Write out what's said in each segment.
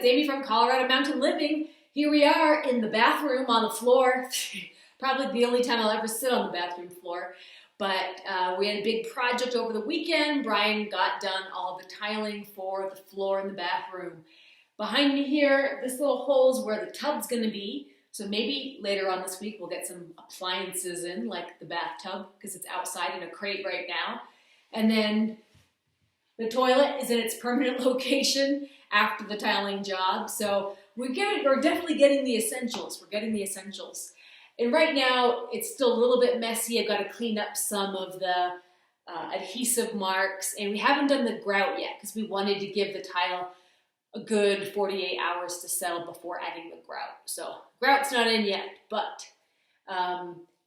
it's Amy from Colorado Mountain Living. Here we are in the bathroom on the floor. Probably the only time I'll ever sit on the bathroom floor. But we had a big project over the weekend. Brian got done all the tiling for the floor in the bathroom. Behind me here, this little hole is where the tub's gonna be. So maybe later on this week we'll get some appliances in, like the bathtub, because it's outside in a crate right now. And then the toilet is in its permanent location after the tiling job. So we're definitely getting the essentials. We're getting the essentials. And right now it's still a little bit messy. I've got to clean up some of the adhesive marks, and we haven't done the grout yet because we wanted to give the tile a good 48 hours to settle before adding the grout. So grout's not in yet, but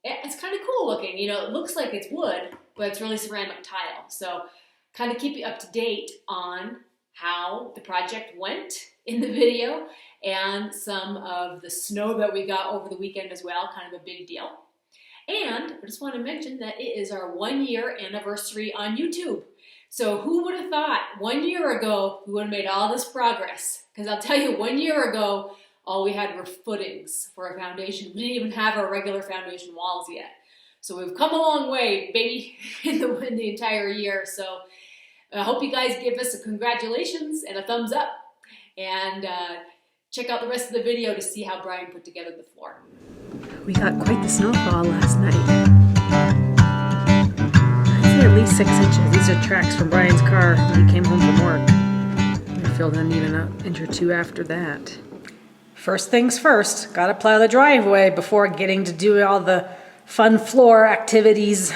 it's kind of cool looking. You know, it looks like it's wood, but it's really ceramic tile. So kind of keep you up to date on how the project went in the video and some of the snow that we got over the weekend as well, kind of a big deal. And I just want to mention that it is our 1 year anniversary on YouTube. So who would have thought 1 year ago we would have made all this progress? Because I'll tell you, 1 year ago, all we had were footings for a foundation. We didn't even have our regular foundation walls yet. So we've come a long way, baby, in the entire year. So I hope you guys give us a congratulations and a thumbs up. And check out the rest of the video to see how Brian put together the floor. We got quite the snowfall last night. I'd say at least 6 inches. These are tracks from Brian's car when he came home from work. We filled in even an inch or two after that. First things first, gotta plow the driveway before getting to do all the fun floor activities.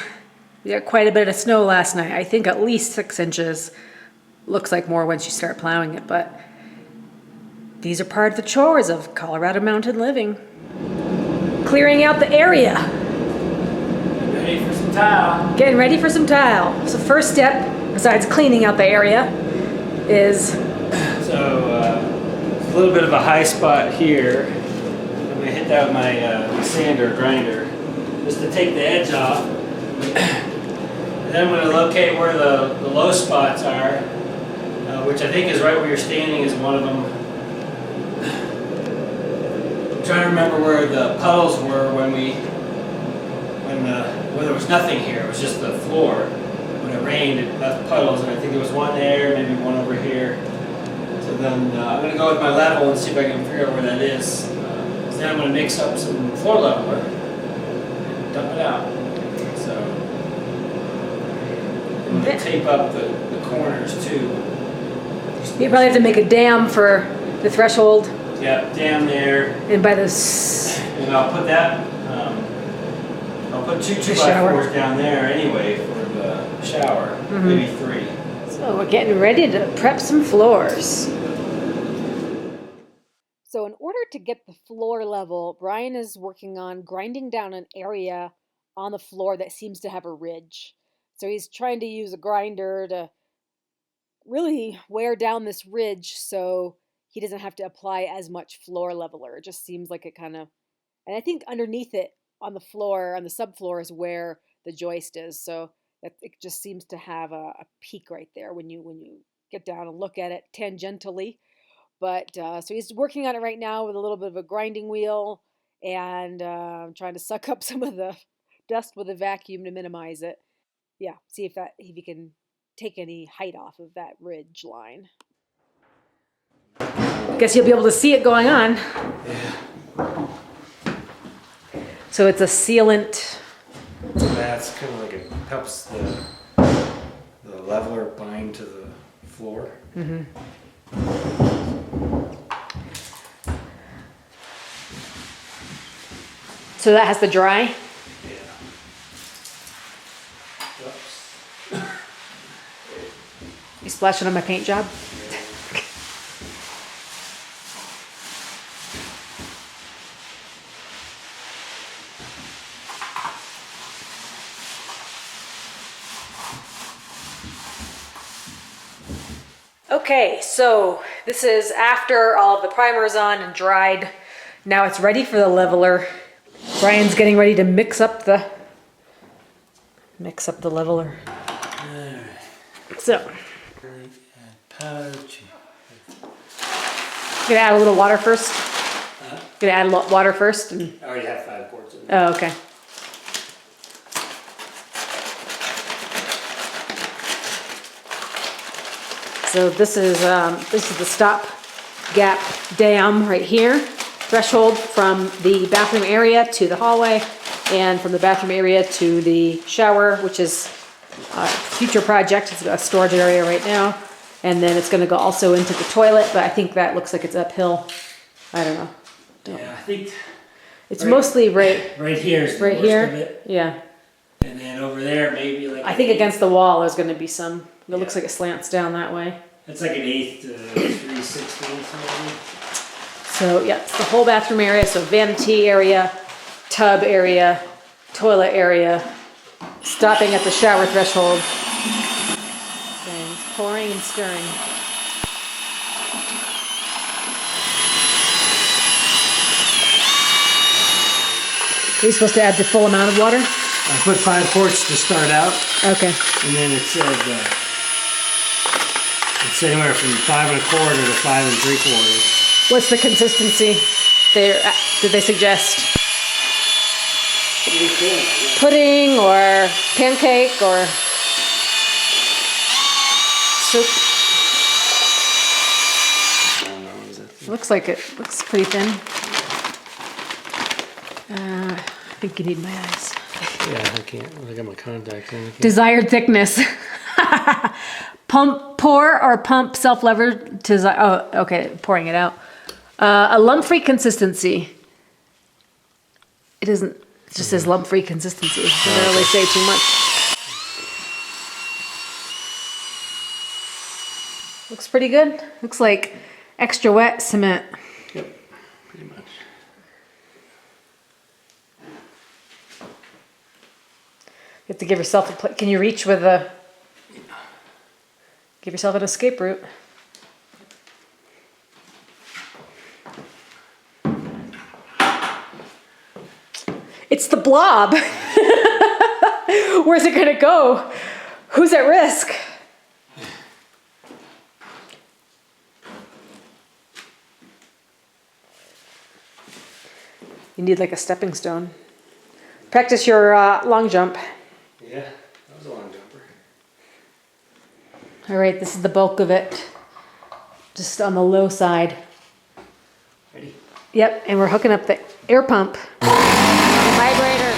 We got quite a bit of snow last night. I think at least 6 inches. Looks like more once you start plowing it, but these are part of the chores of Colorado Mountain Living. Clearing out the area. Ready for some tile. Getting ready for some tile. So first step, besides cleaning out the area, is... So, a little bit of a high spot here. I'm going to hit that with my sander grinder just to take the edge off. And then I'm going to locate where the low spots are, which I think is right where you're standing is one of them. I'm trying to remember where the puddles were when there was nothing here. It was just the floor. When it rained, it left puddles, and I think there was one there, maybe one over here. So then I'm going to go with my level and see if I can figure out where that is. So then I'm going to mix up some floor leveler and dump it out. So I'm going to tape up the corners too. you probably have to make a dam for the threshold. Yeah, dam there. And by this... And I'll put that, I'll put two 2x4s down there anyway for the shower, maybe 3. So we're getting ready to prep some floors. So in order to get the floor level, Brian is working on grinding down an area on the floor that seems to have a ridge. So he's trying to use a grinder to really wear down this ridge so he doesn't have to apply as much floor leveler. It just seems like it kind of, and I think underneath it on the floor, on the subfloor is where the joist is. So it just seems to have a peak right there when you get down and look at it tangentially. But so he's working on it right now with a little bit of a grinding wheel and trying to suck up some of the dust with a vacuum to minimize it. Yeah, see if he can take any height off of that ridge line. Guess you'll be able to see it going on. Yeah. So it's a sealant. That's kind of like it helps the leveler bind to the floor. Mm-hmm. So that has to dry? Yeah. Oops. You splashing on my paint job? Okay, so this is after all of the primer is on and dried. Now it's ready for the leveler. Brian's getting ready to mix up the leveler. So, Gonna add a little water first? Huh? Gonna add a little water first? And... I already have 5 quarts in there. Oh, okay. So this is the stop gap dam right here. Threshold from the bathroom area to the hallway, and from the bathroom area to the shower, which is a future project. It's a storage area right now. And then it's gonna go also into the toilet, but I think that looks like it's uphill. I don't know. Yeah, I think It's mostly right here is the right worst here. of it. Yeah. And then over there, maybe like I think against the wall there's gonna be some. It looks Yeah. like it slants down that way. It's like an 1/8 to 3/16 maybe. So yeah, it's the whole bathroom area. So vanity area, tub area, toilet area, stopping at the shower threshold. And pouring and stirring. Are you supposed to add the full amount of water? I put 5 quarts to start out, Okay. and then it said it's anywhere from 5 1/4 to 5 3/4. What's the consistency? Did they suggest pudding or pancake or soup? Looks like it looks pretty thin. I think you need my eyes. Yeah, I can't. I got my contacts in. Desired thickness. Pour or pump self-lever to, oh, okay, pouring it out. A lump-free consistency. It isn't, it just says lump-free consistency. It doesn't really say too much. Looks pretty good. Looks like extra wet cement. Yep, pretty much. You have to give yourself a, can you reach with a, give yourself an escape route. It's the blob. Where's it gonna go? Who's at risk? You need like a stepping stone. Practice your long jump. Yeah, that was a long jumper. All right, this is the bulk of it. Just on the low side. Ready? Yep, and we're hooking up the air pump. Vibrator.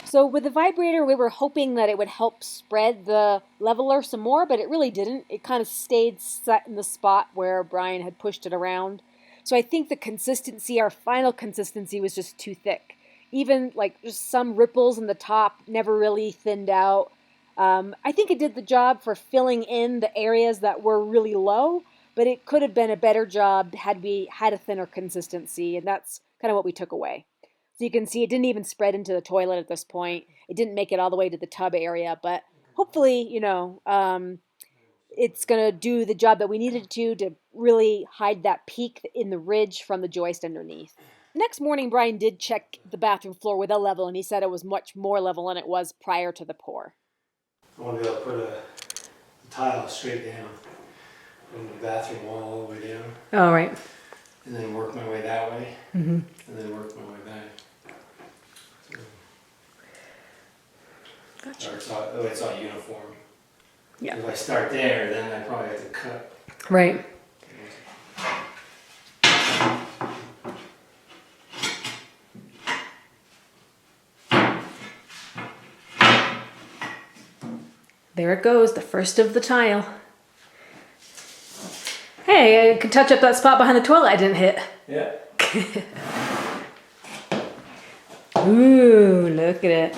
So with the vibrator, we were hoping that it would help spread the leveler some more, but it really didn't. It kind of stayed set in the spot where Brian had pushed it around. So I think the consistency, our final consistency, was just too thick. Even like just some ripples in the top never really thinned out. I think it did the job for filling in the areas that were really low, but it could have been a better job had we had a thinner consistency, and that's kind of what we took away. So you can see it didn't even spread into the toilet at this point. It didn't make it all the way to the tub area, but hopefully, you know, it's going to do the job that we needed to really hide that peak in the ridge from the joist underneath. Next morning, Brian did check the bathroom floor with a level, and he said it was much more level than it was prior to the pour. I want to be able to put a tile straight down from the bathroom wall all the way down, All right. and then work my way that way, and then work my way back. So, Gotcha. or it's all uniform. Yeah. If I start there, then I probably have to cut. Right. There it goes, the first of the tile. Hey, I could touch up that spot behind the toilet I didn't hit. Yeah. Ooh, look at it.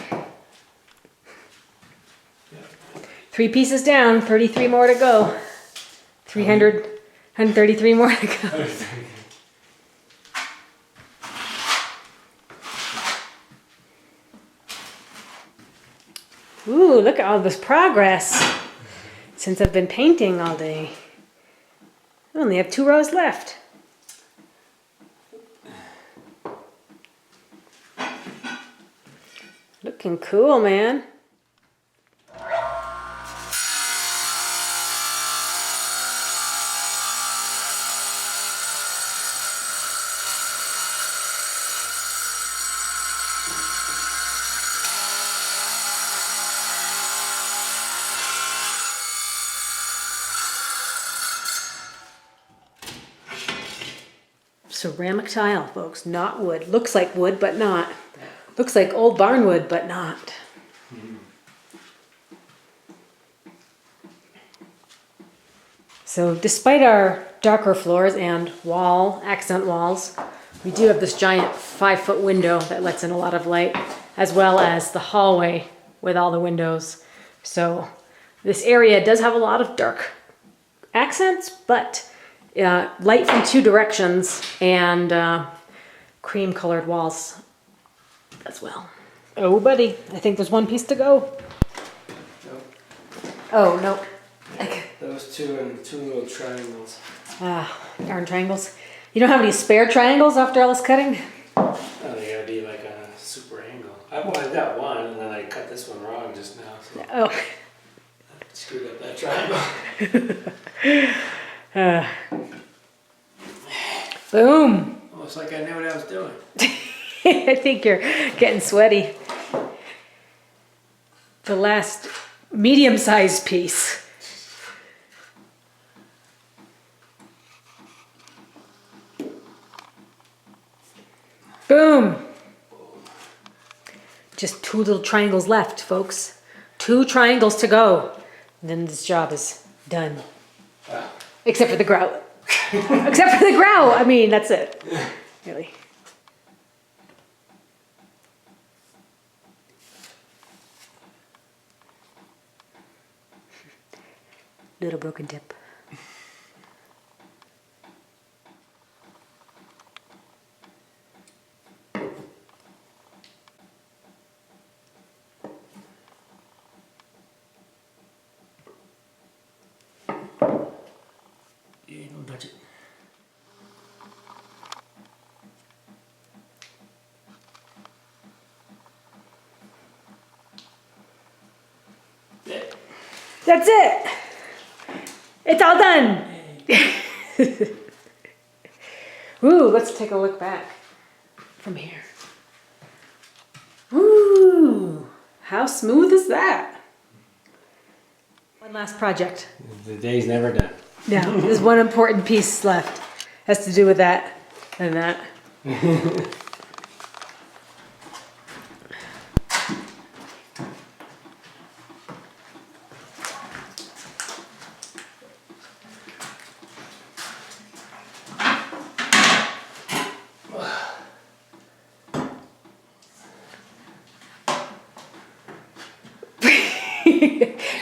3 pieces down, 33 more to go. 133 more to go. Ooh, look at all this progress since I've been painting all day. I only have 2 rows left. Looking cool, man. Ceramic tile, folks, not wood. Looks like wood, but not. Looks like old barn wood, but not. So despite our darker floors and accent walls, we do have this giant 5-foot window that lets in a lot of light, as well as the hallway with all the windows. So this area does have a lot of dark accents, but light from 2 directions and cream colored walls as well. Oh, buddy, I think there's 1 piece to go. Nope. Oh, no. Those 2 and 2 little triangles. Darn triangles. You don't have any spare triangles after all this cutting? Oh, they gotta be like a super angle. I've got 1, and then I cut this one wrong just now. So Oh. I screwed up that triangle. Boom. Almost like I knew what I was doing. I think you're getting sweaty. The last medium-sized piece. Boom. Just 2 little triangles left, folks. 2 triangles to go. And then this job is done. Wow. Except for the grout. Except for the grout. I mean, that's it. Really. Little broken tip. Yeah, don't touch it. That's it. It's all done. Ooh, let's take a look back from here. Ooh, how smooth is that? One last project. The day's never done. Yeah, there's one important piece left. Has to do with that and that.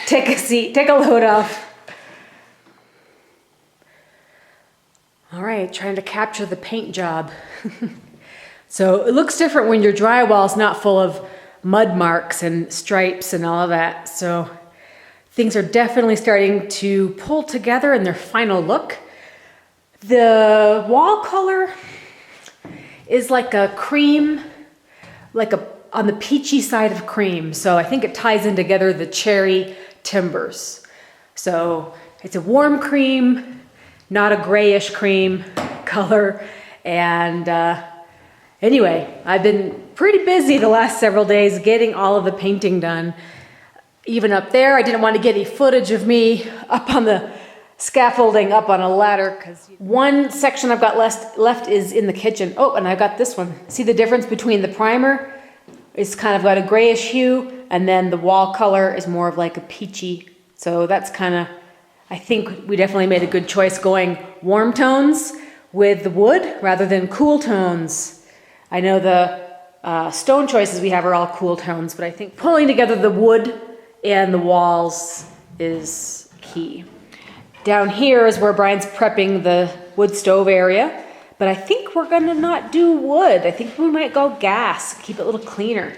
Take a seat, take a load off. All right, trying to capture the paint job. So it looks different when your drywall's not full of mud marks and stripes and all of that. So things are definitely starting to pull together in their final look. The wall color is like a cream, on the peachy side of cream. So I think it ties in together the cherry timbers. So it's a warm cream, not a grayish cream color. And anyway, I've been pretty busy the last several days getting all of the painting done. Even up there, I didn't want to get any footage of me up on the scaffolding, up on a ladder, because one section I've got left is in the kitchen. Oh, and I've got this one. See the difference between the primer? It's kind of got a grayish hue, and then the wall color is more of like a peachy. So that's kind of, I think we definitely made a good choice going warm tones with the wood rather than cool tones. I know the stone choices we have are all cool tones, but I think pulling together the wood and the walls is key. Down here is where Brian's prepping the wood stove area, but I think we're gonna not do wood. I think we might go gas, keep it a little cleaner.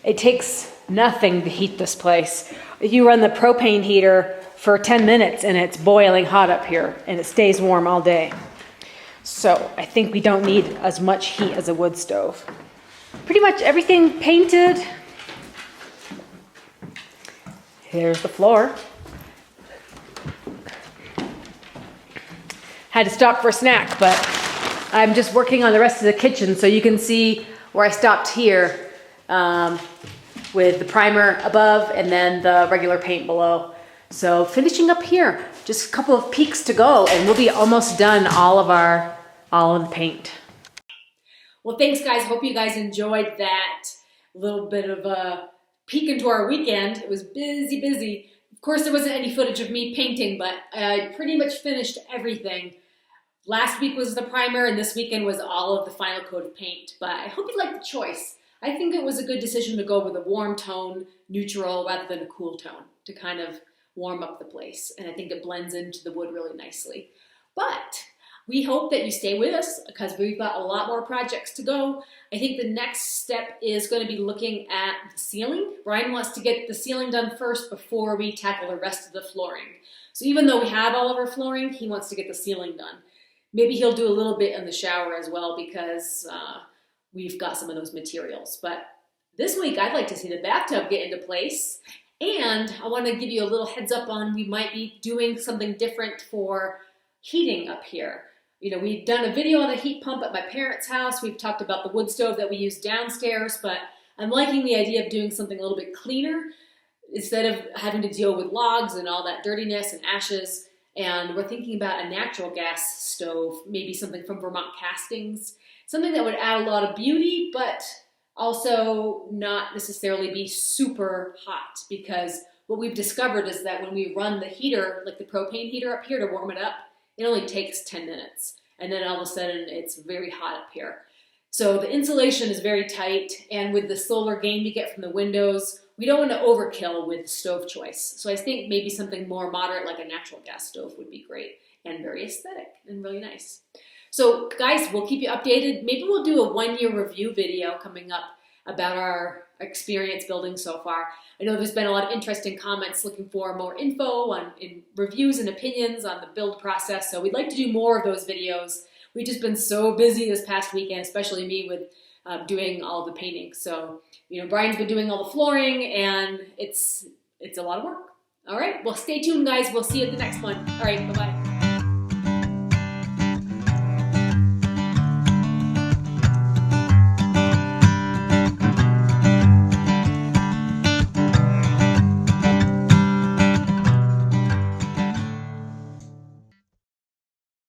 It takes nothing to heat this place. You run the propane heater for 10 minutes and it's boiling hot up here and it stays warm all day. So I think we don't need as much heat as a wood stove. Pretty much everything painted. Here's the floor. Had to stop for a snack, but I'm just working on the rest of the kitchen, so you can see where I stopped here with the primer above and then the regular paint below. So finishing up here, just a couple of peaks to go, and we'll be almost done all of our all of the paint. Well, thanks guys. Hope you guys enjoyed that little bit of a peek into our weekend. It was busy. Of course, there wasn't any footage of me painting, but I pretty much finished everything. Last week was the primer, and this weekend was all of the final coat of paint. But I hope you liked the choice. I think it was a good decision to go with a warm tone, neutral, rather than a cool tone to kind of warm up the place. And I think it blends into the wood really nicely. But we hope that you stay with us because we've got a lot more projects to go. I think the next step is going to be looking at the ceiling. Brian wants to get the ceiling done first before we tackle the rest of the flooring. So even though we have all of our flooring, he wants to get the ceiling done. Maybe he'll do a little bit in the shower as well because we've got some of those materials. But this week I'd like to see the bathtub get into place. And I want to give you a little heads up on we might be doing something different for heating up here. You know, we've done a video on the heat pump at my parents' house. We've talked about the wood stove that we use downstairs, but I'm liking the idea of doing something a little bit cleaner instead of having to deal with logs and all that dirtiness and ashes. And we're thinking about a natural gas stove, maybe something from Vermont Castings, something that would add a lot of beauty, but also not necessarily be super hot, because what we've discovered is that when we run the heater, like the propane heater up here to warm it up, it only takes 10 minutes. And then all of a sudden it's very hot up here. So the insulation is very tight, and with the solar gain you get from the windows, we don't want to overkill with the stove choice. So I think maybe something more moderate like a natural gas stove would be great and very aesthetic and really nice. So guys, we'll keep you updated. Maybe we'll do a 1-year review video coming up about our experience building so far. I know there's been a lot of interesting comments looking for more info on reviews and opinions on the build process. So we'd like to do more of those videos. We've just been so busy this past weekend, especially me with doing all the painting. So, you know, Brian's been doing all the flooring, and it's a lot of work. All right, well, stay tuned, guys. We'll see you at the next one. All right, bye-bye.